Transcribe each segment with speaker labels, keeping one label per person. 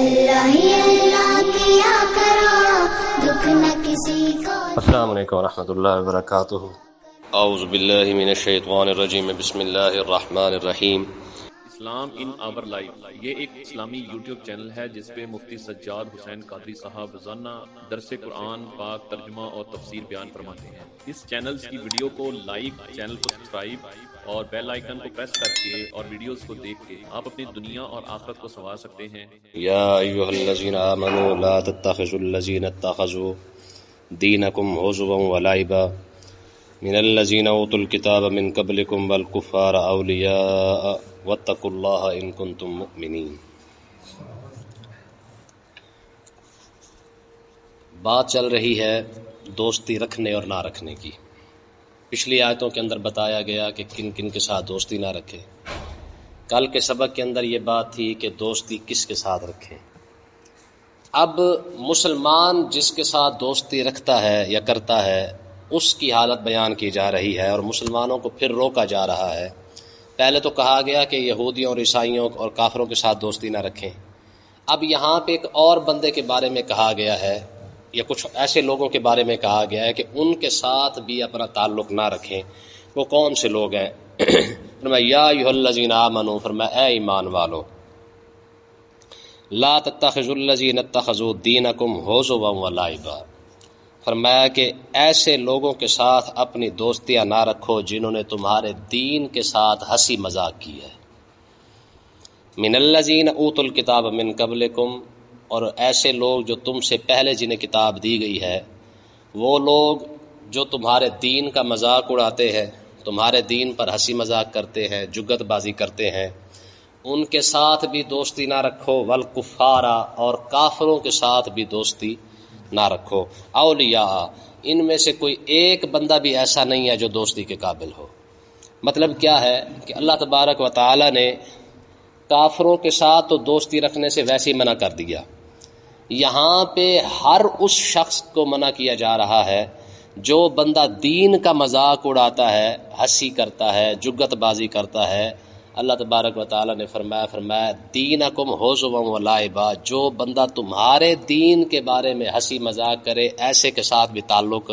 Speaker 1: اللہ ہی اللہ کیا کرو، دکھ نہ کسی کو۔
Speaker 2: السلام علیکم ورحمۃ اللہ وبرکاتہ۔ اعوذ باللہ من الشیطان الرجیم، بسم اللہ الرحمن الرحیم۔
Speaker 3: اسلام ان آور لائف، یہ ایک اسلامی یوٹیوب چینل ہے جس پہ مفتی سجاد حسین قادری صاحب روزانہ درس قرآن پاک ترجمہ اور تفسیر بیان فرماتے ہیں۔ اس چینل کی ویڈیو کو لائک، چینل کو سبسکرائب اور بیل آئیکن کو پریس کر کے اور ویڈیوز کو دیکھ کے آپ اپنی دنیا اور آخرت کو سنوار سکتے ہیں۔
Speaker 2: یا ایھا الذین آمنوا لا تتخذوا الذین اتخذوا دینکم ہزوا ولعبا من الذین اوتوا الکتاب من قبلکم والکفار اولیاء واتقوا اللہ ان کنتم مؤمنین۔ بات چل رہی ہے دوستی رکھنے اور نہ رکھنے کی۔ پچھلی آیتوں کے اندر بتایا گیا کہ کن کن کے ساتھ دوستی نہ رکھے۔ کل کے سبق کے اندر یہ بات تھی کہ دوستی کس کے ساتھ رکھیں۔ اب مسلمان جس کے ساتھ دوستی رکھتا ہے یا کرتا ہے اس کی حالت بیان کی جا رہی ہے، اور مسلمانوں کو پھر روکا جا رہا ہے۔ پہلے تو کہا گیا کہ یہودیوں اور عیسائیوں اور کافروں کے ساتھ دوستی نہ رکھیں۔ اب یہاں پہ ایک اور بندے کے بارے میں کہا گیا ہے، یا کچھ ایسے لوگوں کے بارے میں کہا گیا ہے کہ ان کے ساتھ بھی اپنا تعلق نہ رکھیں۔ وہ کون سے لوگ ہیں؟ فرمایا یا ایھا الذین آمنوا، فرمایا اے ایمان والو، لا تتخذوا الذین اتخذوا دینکم ہزوا ولعبا، فرمایا کہ ایسے لوگوں کے ساتھ اپنی دوستیاں نہ رکھو جنہوں نے تمہارے دین کے ساتھ ہنسی مذاق کی ہے۔ من الذین اوتوا الکتاب من قبلکم، اور ایسے لوگ جو تم سے پہلے جنہیں کتاب دی گئی ہے، وہ لوگ جو تمہارے دین کا مذاق اڑاتے ہیں، تمہارے دین پر ہنسی مذاق کرتے ہیں، جگت بازی کرتے ہیں، ان کے ساتھ بھی دوستی نہ رکھو۔ والکفارا، اور کافروں کے ساتھ بھی دوستی نہ رکھو۔ اولیاء، ان میں سے کوئی ایک بندہ بھی ایسا نہیں ہے جو دوستی کے قابل ہو۔ مطلب کیا ہے کہ اللہ تبارک و تعالی نے کافروں کے ساتھ تو دوستی رکھنے سے ویسے ہی منع کر دیا، یہاں پہ ہر اس شخص کو منع کیا جا رہا ہے جو بندہ دین کا مذاق اڑاتا ہے، ہنسی کرتا ہے، جگت بازی کرتا ہے۔ اللہ تبارک و تعالی نے فرمایا دینکم ہزوا ولعبا، جو بندہ تمہارے دین کے بارے میں ہنسی مذاق کرے ایسے کے ساتھ بھی تعلق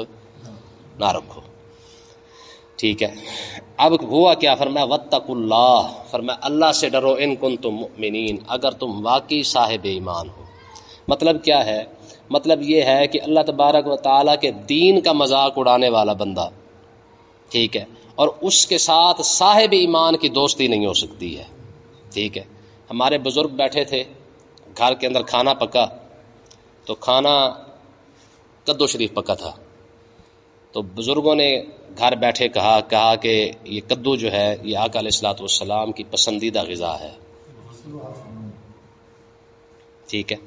Speaker 2: نہ رکھو۔ ٹھیک ہے، اب ہوا کیا؟ فرمایا واتقوا اللہ، فرمایا اللہ سے ڈرو، ان کنتم مؤمنین، اگر تم واقعی صاحب ایمان ہو۔ مطلب کیا ہے؟ مطلب یہ ہے کہ اللہ تبارک و تعالیٰ کے دین کا مذاق اڑانے والا بندہ، ٹھیک ہے، اور اس کے ساتھ صاحب ایمان کی دوستی نہیں ہو سکتی ہے۔ ٹھیک ہے، ہمارے بزرگ بیٹھے تھے، گھر کے اندر کھانا پکا، تو کھانا کدو شریف پکا تھا، تو بزرگوں نے گھر بیٹھے کہا کہ یہ کدو جو ہے یہ آقا علیہ الصلوۃ والسلام کی پسندیدہ غذا ہے۔ ٹھیک ہے،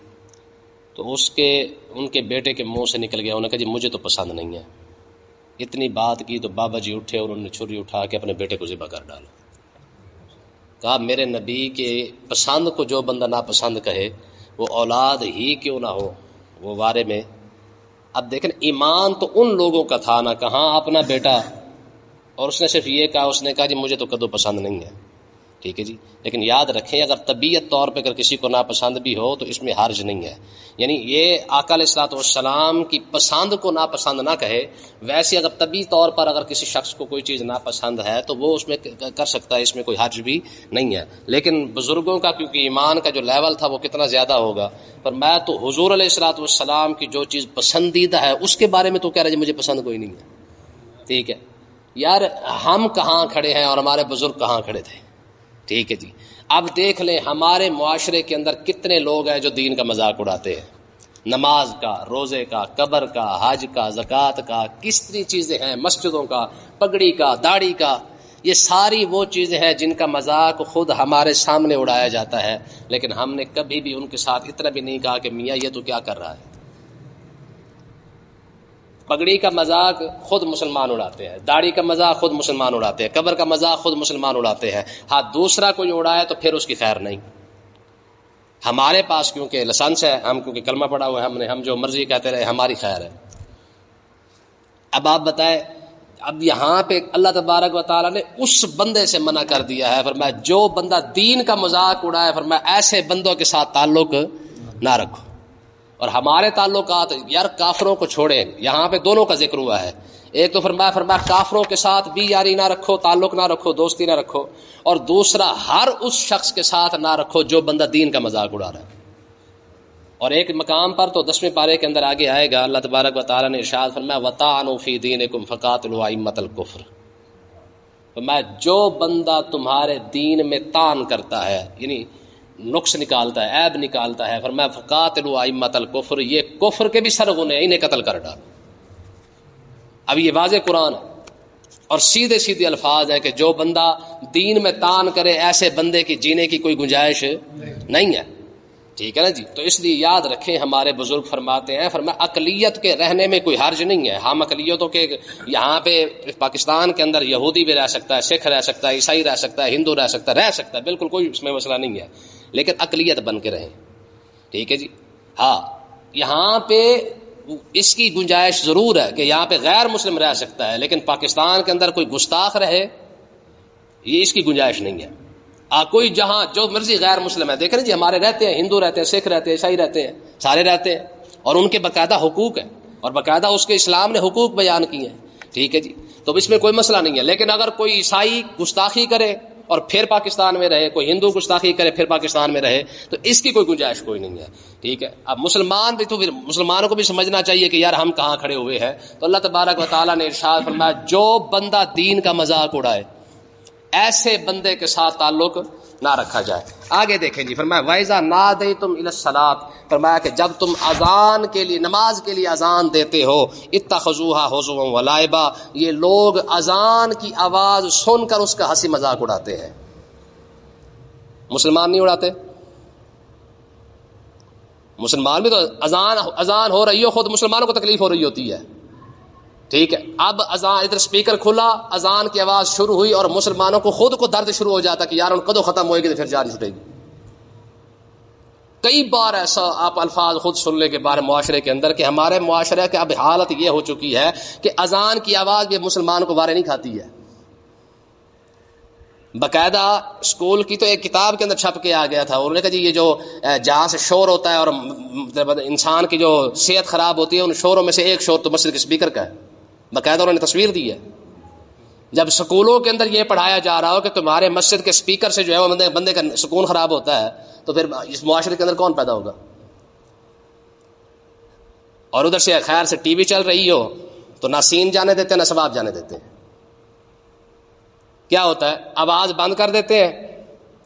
Speaker 2: تو ان کے بیٹے کے منہ سے نکل گیا، انہوں نے کہا جی مجھے تو پسند نہیں ہے۔ اتنی بات کی تو بابا جی اٹھے اور انہوں نے چھری اٹھا کے اپنے بیٹے کو ذبح کر ڈالا۔ کہا میرے نبی کے پسند کو جو بندہ ناپسند کہے وہ اولاد ہی کیوں نہ ہو، وہ بارے میں۔ اب دیکھیں ایمان تو ان لوگوں کا تھا نا، کہاں اپنا بیٹا، اور اس نے صرف یہ کہا، اس نے کہا جی مجھے تو کدو پسند نہیں ہے۔ ٹھیک ہے جی، لیکن یاد رکھیں اگر طبیعت طور پہ اگر کسی کو ناپسند بھی ہو تو اس میں حرج نہیں ہے۔ یعنی یہ آقا علیہ الصلوۃ والسلام کی پسند کو ناپسند نہ کہے، ویسے اگر طبی طور پر اگر کسی شخص کو کوئی چیز ناپسند ہے تو وہ اس میں کر سکتا ہے، اس میں کوئی حرج بھی نہیں ہے۔ لیکن بزرگوں کا کیونکہ ایمان کا جو لیول تھا وہ کتنا زیادہ ہوگا، پر میں تو حضور علیہ الصلوۃ والسلام کی جو چیز پسندیدہ ہے اس کے بارے میں تو کہہ رہا ہے مجھے پسند کوئی نہیں ہے۔ ٹھیک ہے یار، ہم کہاں کھڑے ہیں اور ہمارے بزرگ کہاں کھڑے تھے؟ ٹھیک ہے جی، اب دیکھ لیں ہمارے معاشرے کے اندر کتنے لوگ ہیں جو دین کا مذاق اڑاتے ہیں، نماز کا، روزے کا، قبر کا، حج کا، زکوٰۃ کا، کس طرح چیزیں ہیں، مسجدوں کا، پگڑی کا، داڑھی کا، یہ ساری وہ چیزیں ہیں جن کا مذاق خود ہمارے سامنے اڑایا جاتا ہے، لیکن ہم نے کبھی بھی ان کے ساتھ اتنا بھی نہیں کہا کہ میاں یہ تو کیا کر رہا ہے۔ پگڑی کا مذاق خود مسلمان اڑاتے ہیں، داڑھی کا مذاق خود مسلمان اڑاتے ہیں، قبر کا مذاق خود مسلمان اڑاتے ہیں۔ ہاں دوسرا کوئی اڑائے تو پھر اس کی خیر نہیں۔ ہمارے پاس کیونکہ لائسنس ہے، ہم کیونکہ کلمہ پڑھا ہوا ہے، ہم جو مرضی کہتے رہے ہماری خیر ہے۔ اب آپ بتائیں، اب یہاں پہ اللہ تبارک و تعالیٰ نے اس بندے سے منع کر دیا ہے، فرمایا جو بندہ دین کا مذاق اڑائے، فرمایا ایسے بندوں کے ساتھ تعلق نہ رکھو. اور ہمارے تعلقات یار کافروں کو چھوڑیں، یہاں پہ دونوں کا ذکر ہوا ہے. ایک تو فرمایا کافروں کے ساتھ بھی یاری نہ رکھو، تعلق نہ رکھو، دوستی نہ رکھو، اور دوسرا ہر اس شخص کے ساتھ نہ رکھو جو بندہ دین کا مذاق اڑا رہا ہے. اور ایک مقام پر تو 10ویں پارے کے اندر آگے آئے گا، اللہ تبارک و تعالیٰ نے ارشاد فرمایا وَطَعَنُوا فِي دِينِكُمْ فَقَاتِلُوا أَئِمَّةَ الْكُفْرِ. فرمایا جو بندہ تمہارے دین میں طعن کرتا ہے، یعنی نقص نکالتا ہے، عیب نکالتا ہے، فرمایا فَقَاتِلُوا أَئِمَّةَ الْكُفْرِ، یہ کفر کے بھی سرغنے ہیں، انہیں قتل کر ڈالو. اب یہ واضح قرآن ہے اور سیدھے سیدھے الفاظ ہیں کہ جو بندہ دین میں طعن کرے ایسے بندے کی جینے کی کوئی گنجائش نہیں ہے. ٹھیک ہے نا جی. تو اس لیے یاد رکھیں، ہمارے بزرگ فرماتے ہیں، فرمایا اقلیت کے رہنے میں کوئی حرج نہیں ہے. ہم اقلیتوں کے یہاں پہ پاکستان کے اندر یہودی بھی رہ سکتا ہے، سکھ رہ سکتا ہے، عیسائی رہ سکتا ہے، ہندو رہ سکتا ہے، بالکل کوئی اس میں مسئلہ نہیں ہے، لیکن اقلیت بن کے رہیں. ٹھیک ہے جی. ہاں یہاں پہ اس کی گنجائش ضرور ہے کہ یہاں پہ غیر مسلم رہ سکتا ہے، لیکن پاکستان کے اندر کوئی گستاخ رہے، یہ اس کی گنجائش نہیں ہے. کوئی جہاں جو مرضی غیر مسلم ہے، دیکھ رہے جی ہمارے رہتے ہیں، ہندو رہتے ہیں، سکھ رہتے ہیں، عیسائی رہتے ہیں، سارے رہتے ہیں، اور ان کے باقاعدہ حقوق ہیں، اور باقاعدہ اس کے اسلام نے حقوق بیان کیے ہیں. ٹھیک ہے جی. تو اس میں کوئی مسئلہ نہیں ہے. لیکن اگر کوئی عیسائی گستاخی کرے اور پھر پاکستان میں رہے، کوئی ہندو گستاخی کرے پھر پاکستان میں رہے، تو اس کی کوئی گنجائش کوئی نہیں ہے. ٹھیک ہے. اب مسلمان بھی تو پھر مسلمانوں کو بھی سمجھنا چاہیے کہ یار ہم کہاں کھڑے ہوئے ہیں. تو اللہ تبارک و تعالیٰ نے ارشاد فرمایا جو بندہ دین کا مذاق اڑائے ایسے بندے کے ساتھ تعلق نہ رکھا جائے. آگے دیکھیں جی، فرمایا وَإِذَا نَادَيْتُمْ إِلَى الصَّلَاةِ، فرمایا کہ جب تم اذان کے لیے، نماز کے لیے اذان دیتے ہو، اتخذوها هزوا ولعبا، یہ لوگ اذان کی آواز سن کر اس کا ہنسی مذاق اڑاتے ہیں. مسلمان نہیں اڑاتے؟ مسلمان بھی تو اذان ہو رہی ہو، خود مسلمانوں کو تکلیف ہو رہی ہوتی ہے. ٹھیک ہے. اب اذان ادھر اسپیکر کھلا، اذان کی آواز شروع ہوئی اور مسلمانوں کو خود کو درد شروع ہو جاتا کہ یار ان کدو ختم ہوئے گی تو پھر جاری چھٹے گی. کئی بار ایسا آپ الفاظ خود سن لے کے بارے معاشرے کے اندر کہ ہمارے معاشرے کی اب حالت یہ ہو چکی ہے کہ اذان کی آواز بھی مسلمان کو وارے نہیں کھاتی ہے. باقاعدہ اسکول کی تو ایک کتاب کے اندر چھپ کے آ گیا تھا، انہوں نے کہا جی یہ جو جہاں سے شور ہوتا ہے اور انسان کی جو صحت خراب ہوتی ہے، ان شوروں میں سے ایک شور تو مسجد کے اسپیکر کا ہے. باقاعدہ انہوں نے تصویر دی ہے. جب اسکولوں کے اندر یہ پڑھایا جا رہا ہو کہ تمہارے مسجد کے اسپیکر سے جو ہے وہ بندے کا سکون خراب ہوتا ہے، تو پھر اس معاشرے کے اندر کون پیدا ہوگا؟ اور ادھر سے خیر سے ٹی وی چل رہی ہو تو نہ سین جانے دیتے نہ ثواب جانے دیتے. کیا ہوتا ہے؟ آواز بند کر دیتے ہیں.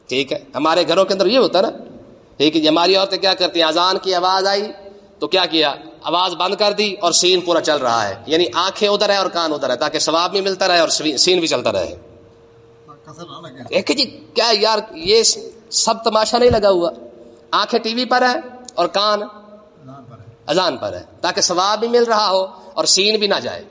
Speaker 2: ٹھیک ہے. ہمارے گھروں کے اندر یہ ہوتا ہے نا. ٹھیک ہے. ہماری عورتیں کیا کرتی ہیں، اذان کی آواز آئی تو کیا کیا، آواز بند کر دی اور سین پورا چل رہا ہے، یعنی آنکھیں ادھر ہے اور کان ادھر ہے تاکہ ثواب بھی ملتا رہے اور سین بھی چلتا رہے. جی کیا یار یہ سب تماشا نہیں لگا ہوا؟ آنکھیں ٹی وی پر ہے اور کان اذان پر ہے تاکہ ثواب بھی مل رہا ہو اور سین بھی نہ جائے.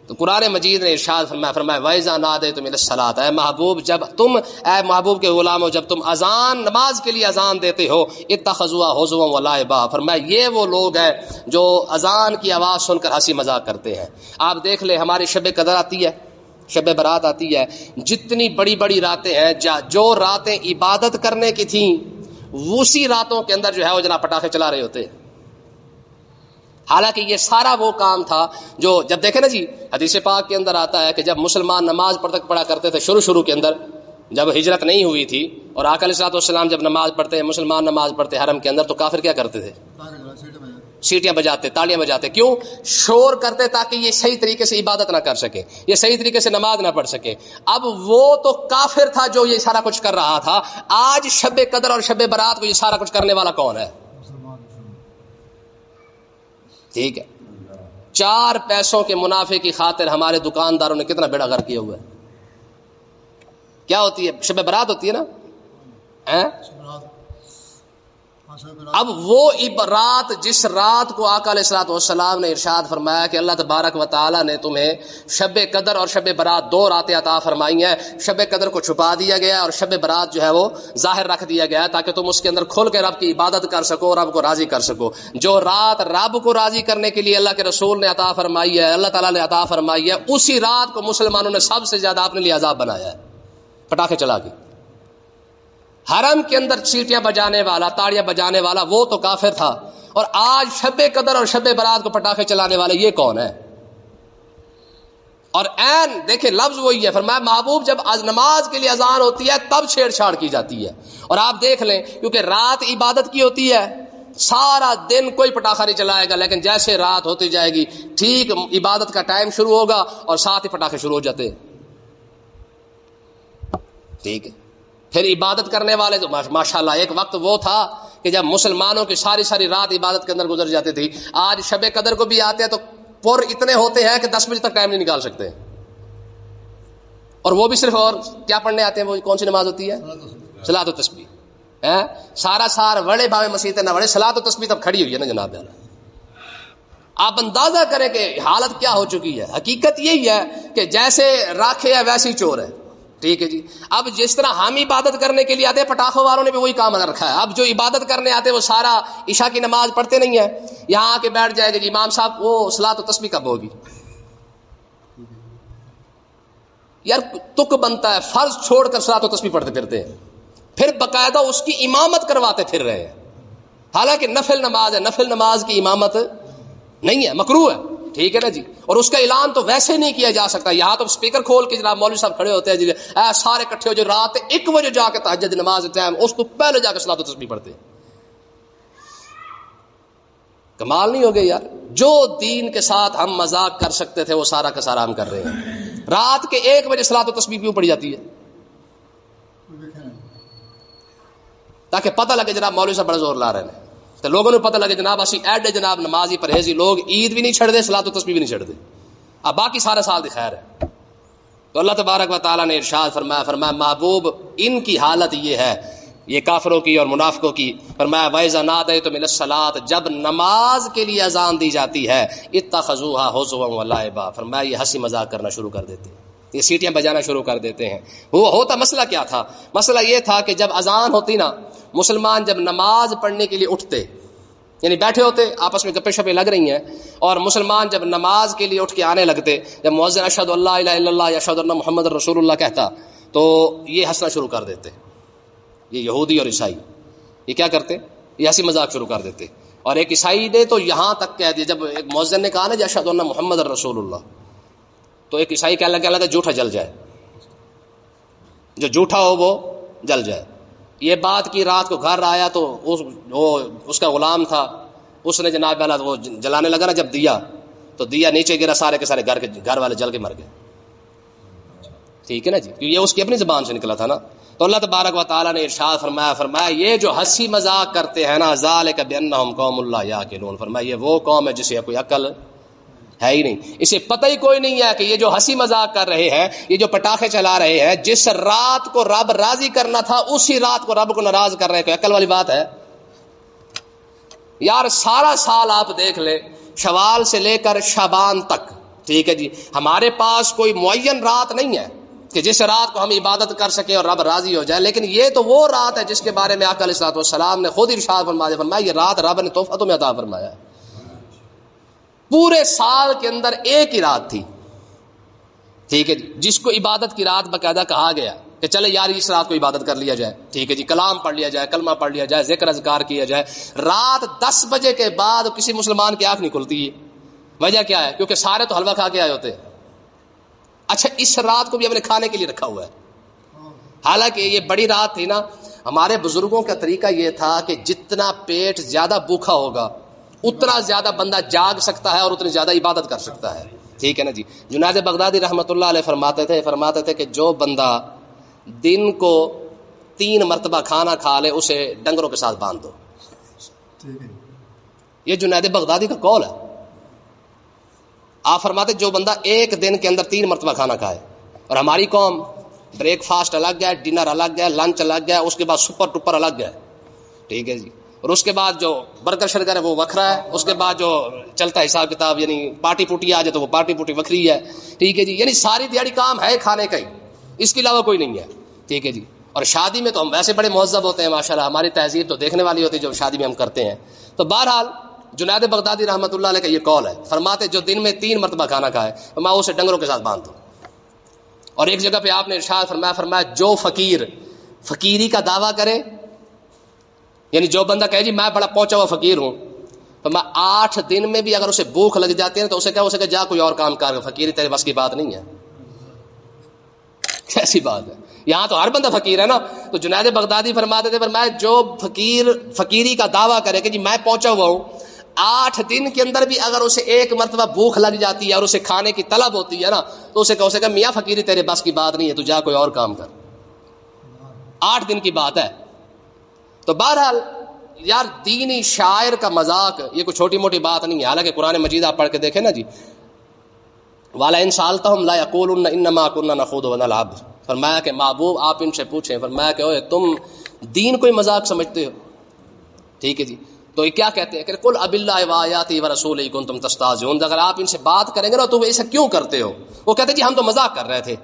Speaker 2: تو قرآن مجید نے ارشاد فرمایا وَإِذَا نَادَيْتُمْ إِلَى الصَّلَاةِ، اے محبوب جب تم، اے محبوب کے غلاموں، جب تم اذان نماز کے لیے اذان دیتے ہو، اتخذوها هزوا ولعبا، فرمایا یہ وہ لوگ ہیں جو اذان کی آواز سن کر ہنسی مذاق کرتے ہیں. آپ دیکھ لیں ہماری شب قدر آتی ہے، شب برات آتی ہے، جتنی بڑی بڑی راتیں ہیں، جو راتیں عبادت کرنے کی تھیں اسی راتوں کے اندر جو ہے وہ جناب پٹاخے چلا رہے ہوتے. حالانکہ یہ سارا وہ کام تھا جو جب دیکھیں نا جی حدیث پاک کے اندر آتا ہے کہ جب مسلمان نماز پڑھا کرتے تھے شروع کے اندر، جب ہجرت نہیں ہوئی تھی اور آقا علیہ الصلوۃ والسلام جب نماز پڑھتے ہیں، مسلمان نماز پڑھتے حرم کے اندر، تو کافر کیا کرتے تھے؟ سیٹیاں بجاتے، تالیاں بجاتے. کیوں؟ شور کرتے تاکہ یہ صحیح طریقے سے عبادت نہ کر سکے، یہ صحیح طریقے سے نماز نہ پڑھ سکے. اب وہ تو کافر تھا جو یہ سارا کچھ کر رہا تھا. آج شب قدر اور شب برات کو یہ سارا کچھ کرنے والا کون ہے؟ ٹھیک ہے. 4 پیسوں کے منافع کی خاطر ہمارے دکانداروں نے کتنا بیڑا غرق کیا ہوا ہے. کیا ہوتی ہے؟ شب برات ہوتی ہے نا. اب وہ رات، جس رات کو آقا علیہ الصلوۃ والسلام نے ارشاد فرمایا کہ اللہ تبارک و تعالی نے تمہیں شب قدر اور شب برات 2 راتیں عطا فرمائی ہیں. شب قدر کو چھپا دیا گیا اور شب برات جو ہے وہ ظاہر رکھ دیا گیا تاکہ تم اس کے اندر کھل کے رب کی عبادت کر سکو، رب کو راضی کر سکو. جو رات رب کو راضی کرنے کے لیے اللہ کے رسول نے عطا فرمائی ہے، اللہ تعالیٰ نے عطا فرمائی ہے، اسی رات کو مسلمانوں نے سب سے زیادہ اپنے لیے عذاب بنایا ہے، پٹاخے چلا کے. حرم کے اندر سیٹیاں بجانے والا، تاڑیاں بجانے والا وہ تو کافر تھا، اور آج شب قدر اور شب برات کو پٹاخے چلانے والے یہ کون ہے؟ اور عین دیکھیں لفظ وہی ہے، فرمایا محبوب جب نماز کے لیے اذان ہوتی ہے تب چھیڑ چھاڑ کی جاتی ہے. اور آپ دیکھ لیں کیونکہ رات عبادت کی ہوتی ہے، سارا دن کوئی پٹاخہ نہیں چلائے گا، لیکن جیسے رات ہوتی جائے گی ٹھیک عبادت کا ٹائم شروع ہوگا اور ساتھ ہی پٹاخے شروع ہو جاتے. ٹھیک ہے، پھر عبادت کرنے والے تو ماشاءاللہ ایک وقت وہ تھا کہ جب مسلمانوں کی ساری رات عبادت کے اندر گزر جاتی تھی. آج شب قدر کو بھی آتے ہیں تو پر اتنے ہوتے ہیں کہ 10 بجے تک ٹائم نہیں نکال سکتے، اور وہ بھی صرف اور کیا پڑھنے آتے ہیں؟ وہ کون سی نماز ہوتی ہے؟ صلاۃ و تسبیح. سارا وڑے بھاوے مسیح نہ وڑے، صلاۃ و تسبیح تب کھڑی ہوئی ہے نا جناب. آپ اندازہ کریں کہ حالت کیا ہو چکی ہے. حقیقت یہی ہے کہ جیسے راکھے ہے ویسے ہی چور ہے. ٹھیک ہے جی. اب جس طرح ہم عبادت کرنے کے لیے آتے ہیں، پٹاخوں والوں نے بھی وہی کام رکھا ہے. اب جو عبادت کرنے آتے ہیں وہ سارا عشاء کی نماز پڑھتے نہیں ہیں، یہاں آ کے بیٹھ جائے گا جی امام صاحب وہ صلاۃ و تسبیح کب ہوگی؟ یار تک بنتا ہے، فرض چھوڑ کر صلاۃ و تسبیح پڑھتے پھرتے ہیں، پھر باقاعدہ اس کی امامت کرواتے پھر رہے ہیں، حالانکہ نفل نماز ہے. نفل نماز کی امامت نہیں ہے، مکروہ ہے. ٹھیک ہے نا جی. اور اس کا اعلان تو ویسے نہیں کیا جا سکتا. یہاں تو اسپیکر کھول کے جناب مولوی صاحب کھڑے ہوتے ہیں جی سارے اکٹھے ہو جو رات 1 بجے جا کے تہجد نماز ٹائم اس کو پہلے جا کے صلاۃ و تسبیح پڑھتے ہیں. کمال نہیں ہو گیا یار؟ جو دین کے ساتھ ہم مذاق کر سکتے تھے وہ سارا کا سارا ہم کر رہے ہیں. رات کے 1 بجے صلاۃ و تسبیح کیوں پڑھی جاتی ہے؟ تاکہ پتہ لگے جناب مولوی صاحب بڑا زور لا رہے ہیں، تو لوگوں نے پتہ لگے جناب اسی ایڈے جناب نمازی پرہیزی لوگ عید بھی نہیں چھڑ دے، صلاۃ و تسبیح بھی نہیں چھڑ دے، اب باقی سارا سال دی خیر ہے. تو اللہ تبارک و تعالیٰ نے ارشاد فرمایا محبوب ان کی حالت یہ ہے، یہ کافروں کی اور منافقوں کی. فرمایا وَإِذَا نَادَيْتُمْ إِلَى الصَّلَاةِ، جب نماز کے لیے اذان دی جاتی ہے اتَّخَذُوهَا هُزُوًا وَلَعِبًا، فرمایا یہ ہنسی مذاق کرنا شروع کر دیتے ہیں، یہ سیٹیاں بجانا شروع کر دیتے ہیں. وہ ہوتا مسئلہ کیا تھا؟ مسئلہ یہ تھا کہ جب اذان ہوتی نا، مسلمان جب نماز پڑھنے کے لیے اٹھتے، یعنی بیٹھے ہوتے آپس میں گپے شپے لگ رہی ہیں، اور مسلمان جب نماز کے لیے اٹھ کے آنے لگتے، جب مؤذن اشہد اللہ الہ الا اللہ اشہد ان محمد رسول اللہ کہتا تو یہ ہنسنا شروع کر دیتے. یہ یہودی اور عیسائی یہ کیا کرتے؟ یہ ہنسی مذاق شروع کر دیتے. اور ایک عیسائی نے تو یہاں تک کہہ دیا، جب ایک مؤذن نے کہا نا اشہد ان محمد رسول اللہ، تو ایک عیسائی کہنے لگا جھوٹا جل جائے، جو جھوٹا ہو وہ جل جائے. یہ بات کی رات کو گھر آیا تو اس کا غلام تھا، اس نے جناب والا وہ جلانے لگا نا جب دیا، تو دیا نیچے گرا، سارے کے سارے گھر والے جل کے مر گئے. ٹھیک ہے نا جی، یہ اس کی اپنی زبان سے نکلا تھا نا. تو اللہ تبارک و تعالیٰ نے ارشاد فرمایا یہ جو ہنسی مذاق کرتے ہیں نا، ذالک بانہم قوم لا یعقلون، فرمایا یہ وہ قوم ہے جسے کوئی عقل ہے ہی نہیں، اسے پتہ ہی کوئی نہیں ہے کہ یہ جو ہنسی مذاق کر رہے ہیں، یہ جو پٹاخے چلا رہے ہیں، جس رات کو رب راضی کرنا تھا اسی رات کو رب کو ناراض کر رہے ہیں. کوئی عقل والی بات ہے یار؟ سارا سال آپ دیکھ لیں، شوال سے لے کر شعبان تک، ٹھیک ہے جی، ہمارے پاس کوئی معین رات نہیں ہے کہ جس رات کو ہم عبادت کر سکیں اور رب راضی ہو جائے. لیکن یہ تو وہ رات ہے جس کے بارے میں آقا علیہ الصلوۃ والسلام نے خود ارشاد فرمایا یہ رات رب نے تحفہ میں عطا فرمایا ہے. پورے سال کے اندر ایک ہی رات تھی، ٹھیک ہے جی، جس کو عبادت کی رات باقاعدہ کہا گیا کہ چلے یار اس رات کو عبادت کر لیا جائے. ٹھیک ہے جی، کلام پڑھ لیا جائے، کلمہ پڑھ لیا جائے، ذکر اذکار کیا جائے. رات 10 بجے کے بعد کسی مسلمان کی آنکھ نہیں کھلتی ہے. وجہ کیا ہے؟ کیونکہ سارے تو حلوہ کھا کے آئے ہوتے ہیں. اچھا اس رات کو بھی ہم نے کھانے کے لیے رکھا ہوا ہے، حالانکہ یہ بڑی رات تھی نا. ہمارے بزرگوں کا طریقہ یہ تھا کہ جتنا پیٹ زیادہ بھوکا ہوگا اتنا زیادہ بندہ جاگ سکتا ہے اور اتنی زیادہ عبادت کر سکتا ہے. ٹھیک ہے نا جی. جنید بغدادی رحمۃ اللہ علیہ فرماتے تھے کہ جو بندہ دن کو 3 مرتبہ کھانا کھا لے اسے ڈنگروں کے ساتھ باندھ دو. یہ جنید بغدادی کا قول ہے. آپ فرماتے جو بندہ ایک دن کے اندر 3 مرتبہ کھانا کھائے، اور ہماری قوم بریک فاسٹ الگ ہے، ڈنر الگ ہے، لنچ الگ ہے، اس کے بعد سپر ٹپر الگ ہے. ٹھیک ہے جی. اور اس کے بعد جو برگر شرگر ہے وہ وکھرا ہے، اس کے بعد جو چلتا ہے حساب کتاب یعنی پارٹی پوٹی آ جائے تو وہ پارٹی پوٹی وکھری ہے. ٹھیک ہے جی. یعنی ساری دیہڑی کام ہے کھانے کا ہی، اس کے علاوہ کوئی نہیں ہے. ٹھیک ہے جی. اور شادی میں تو ہم ویسے بڑے مہذب ہوتے ہیں ماشاءاللہ، ہماری تہذیب تو دیکھنے والی ہوتی ہے جو شادی میں ہم کرتے ہیں. تو بہرحال جنید بغدادی رحمۃ اللہ علیہ کا یہ قول ہے. فرماتے جو دن میں 3 مرتبہ کھانا کھائے میں اسے ڈنگروں کے ساتھ باندھ دوں. اور ایک جگہ پہ آپ نے ارشاد فرمایا جو فقیر فقیری کا دعویٰ کرے، یعنی جو بندہ کہے جی میں بڑا پہنچا ہوا فقیر ہوں، تو میں 8 دن میں بھی اگر اسے بھوک لگ جاتی ہے تو اسے کہ جا کوئی اور کام کر، فقیری تیرے بس کی بات نہیں ہے. کیسی بات ہے؟ یہاں تو ہر بندہ فقیر ہے نا. تو جنید بغدادی فرماتے تھے فرمایا جو فقیری کا دعویٰ کرے کہ جی میں پہنچا ہوا ہوں، 8 دن کے اندر بھی اگر اسے ایک مرتبہ بھوک لگ جاتی ہے اور اسے کھانے کی طلب ہوتی ہے نا تو اسے کہ میاں فقیری تیرے بس کی بات نہیں ہے، تو جا کوئی اور کام کر. 8 دن کی بات ہے. تو بہرحال یار دینی شاعر کا مذاق یہ کوئی چھوٹی موٹی بات نہیں ہے. حالانکہ قرآن مجید آپ پڑھ کے دیکھیں نا جی، والا ان سالتہم لا یقولن انما كنا نخوض ونلعب، فرمایا کہ محبوب آپ ان سے پوچھیں، فرمایا کہ اوے تم دین کوئی مذاق سمجھتے ہو؟ ٹھیک ہے جی. تو یہ کیا کہتے ہیں کہ قل اب اللہ وآیاتہ ورسولہ کنتم تستہزئون، اگر آپ ان سے بات کریں گے نا تو ایسا کیوں کرتے ہو؟ وہ کہتے ہیں جی ہم تو مذاق کر رہے تھے.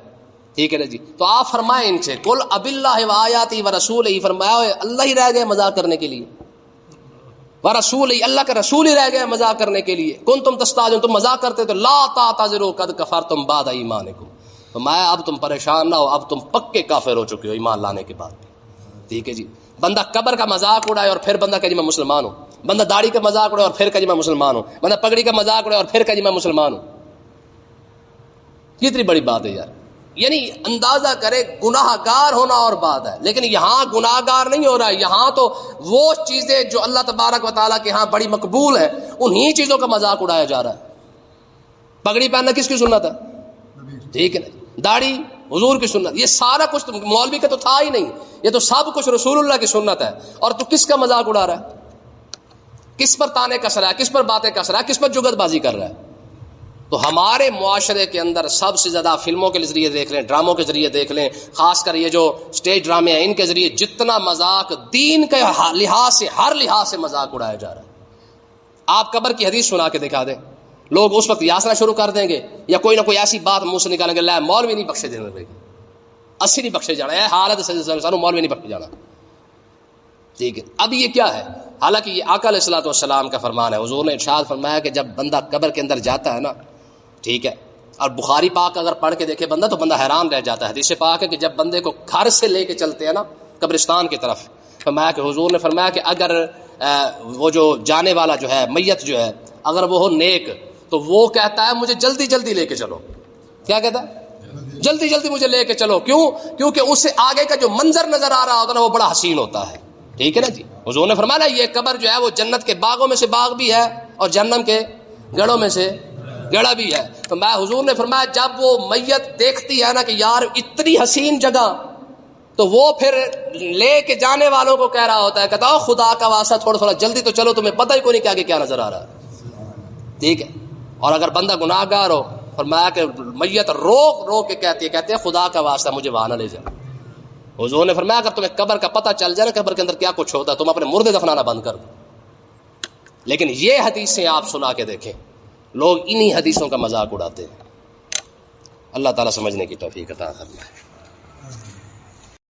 Speaker 2: ٹھیک ہے نا جی. تو آپ فرمائیں ان سے قل اب اللہ وآیاتہ ورسولہ، فرمایا اللہ ہی رہ گئے مذاق کرنے کے لیے، ورسول اللہ کا رسول ہی رہ گیا مذاق کرنے کے لیے. کنتم تستہزئون، تم مذاق کرتے تو لا تعتذروا قد کفرتم بعد ایمانکم، فرمایا اب تم پریشان نہ ہو، اب تم پکے کافر ہو چکے ہو ایمان لانے کے بعد. ٹھیک ہے جی. بندہ قبر کا مذاق اڑائے اور پھر بندہ کہ جی میں مسلمان ہوں، بندہ داڑھی کا مذاق اڑائے اور پھر کہ جی میں مسلمان ہوں، بندہ پگڑی کا مذاق اڑائے اور پھر کہ جی میں مسلمان ہوں. کتنی بڑی بات ہے یار. یعنی اندازہ کرے گناہ گار ہونا اور بات ہے، لیکن یہاں گناہ گار نہیں ہو رہا ہے، یہاں تو وہ چیزیں جو اللہ تبارک و تعالیٰ کے ہاں بڑی مقبول ہے انہی چیزوں کا مذاق اڑایا جا رہا ہے. پگڑی پہننا کس کی سنت ہے؟ ٹھیک ہے نا. داڑھی حضور کی سنت، یہ سارا کچھ تو مولوی کا تو تھا ہی نہیں، یہ تو سب کچھ رسول اللہ کی سنت ہے. اور تو کس کا مذاق اڑا رہا ہے؟ کس پر تانے کس رہا ہے؟ کس پر باتیں کس رہا ہے؟ کس پر جگت بازی کر رہا ہے؟ تو ہمارے معاشرے کے اندر سب سے زیادہ فلموں کے ذریعے دیکھ لیں، ڈراموں کے ذریعے دیکھ لیں، خاص کر یہ جو سٹیج ڈرامے ہیں ان کے ذریعے جتنا مذاق دین کے لحاظ سے ہر لحاظ سے مذاق اڑایا جا رہا ہے. آپ قبر کی حدیث سنا کے دکھا دیں، لوگ اس وقت یاسنا شروع کر دیں گے یا کوئی نہ کوئی ایسی بات منہ سے نکالیں گے، لا مولوی نہیں بخشے دینے لگے، 80 نہیں بخشے جانا ہے، حالت سانو مولوی نہیں بخشے جانا. ٹھیک ہے. اب یہ کیا ہے؟ حالانکہ یہ آقا علیہ الصلوۃ والسلام کا فرمان ہے. حضور نے ارشاد فرمایا کہ جب بندہ قبر کے اندر جاتا ہے نا، ٹھیک ہے، اور بخاری پاک اگر پڑھ کے دیکھے بندہ تو بندہ حیران رہ جاتا ہے. حدیث پاک ہے کہ جب بندے کو گھر سے لے کے چلتے ہیں نا قبرستان کی طرف، فرمایا کہ حضور نے فرمایا کہ اگر وہ جو جانے والا جو ہے میت جو ہے اگر وہ ہو نیک تو وہ کہتا ہے مجھے جلدی جلدی لے کے چلو. کیا کہتا ہے؟ جلدی جلدی مجھے لے کے چلو. کیوں؟ کیونکہ اس سے آگے کا جو منظر نظر آ رہا ہوتا ہے نا وہ بڑا حسین ہوتا ہے. ٹھیک ہے نا جی. حضور نے فرمایا یہ قبر جو ہے وہ جنت کے باغوں میں سے باغ بھی ہے اور جہنم کے گڑھوں میں سے گڑھا بھی ہے. تو میں حضور نے فرمایا جب وہ میت دیکھتی ہے نا کہ یار اتنی حسین جگہ، تو وہ پھر لے کے جانے والوں کو کہہ رہا ہوتا ہے، کہتا خدا کا واسطہ تھوڑا جلدی تو چلو، تمہیں پتہ ہی کوئی نہیں کہ آگے کیا نظر آ رہا ہے. ٹھیک ہے. اور اگر بندہ گناہ گار ہو، فرمایا کہ میت رو کے کہتی ہے خدا کا واسطہ مجھے وہاں نہ لے جا. حضور نے فرمایا اگر تمہیں قبر کا پتہ چل جائے نا قبر کے اندر کیا کچھ ہوتا ہے، تم اپنے مردے دفنانا بند کر دو. لیکن یہ حدیثیں آپ سنا کے دیکھیں، لوگ انہی حدیثوں کا مذاق اڑاتے ہیں. اللہ تعالیٰ سمجھنے کی توفیق عطا فرمائے.